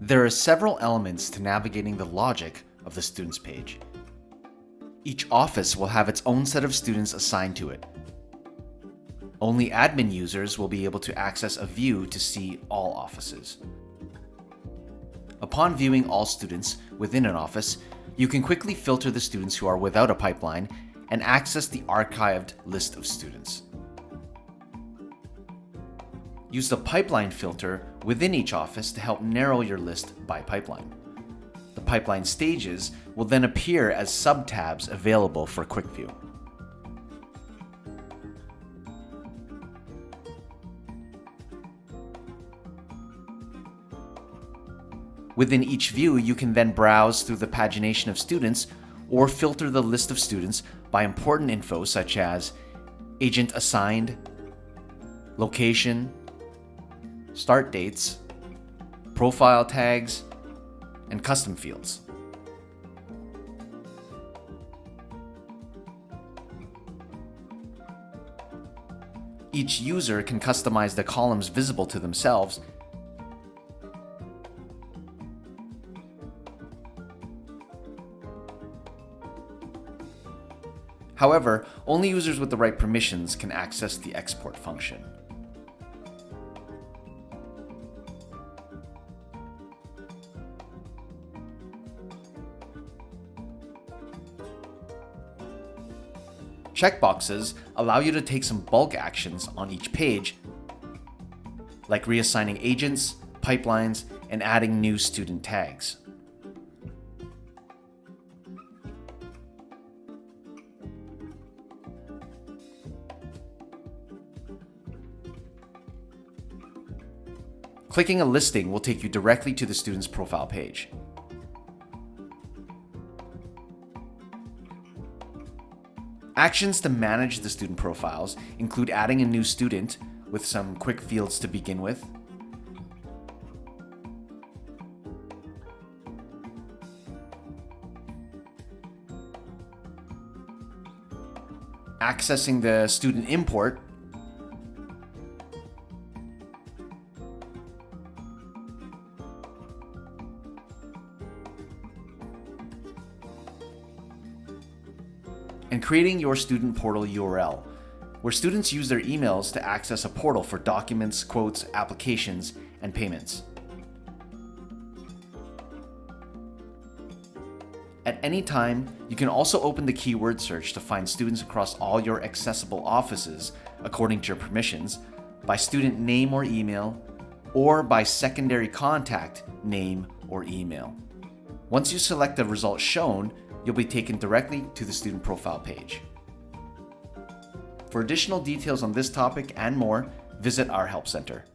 There are several elements to navigating the logic of the Students page. Each office will have its own set of students assigned to it. Only admin users will be able to access a view to see all offices. Upon viewing all students within an office, you can quickly filter the students who are without a pipeline and access the archived list of students. Use the pipeline filter within each office to help narrow your list by pipeline. The pipeline stages will then appear as sub-tabs available for quick view. Within each view, you can then browse through the pagination of students or filter the list of students by important info such as agent assigned, location, start dates, profile tags, and custom fields. Each user can customize the columns visible to themselves. However, only users with the right permissions can access the export function. Checkboxes allow you to take some bulk actions on each page, like reassigning agents, pipelines, and adding new student tags. Clicking a listing will take you directly to the student's profile page. Actions to manage the student profiles include adding a new student with some quick fields to begin with, accessing the student import, and creating your student portal URL, where students use their emails to access a portal for documents, quotes, applications, and payments. At any time, you can also open the keyword search to find students across all your accessible offices according to your permissions, by student name or email, or by secondary contact name or email. Once you select the result shown, you'll be taken directly to the student profile page. For additional details on this topic and more, visit our Help Center.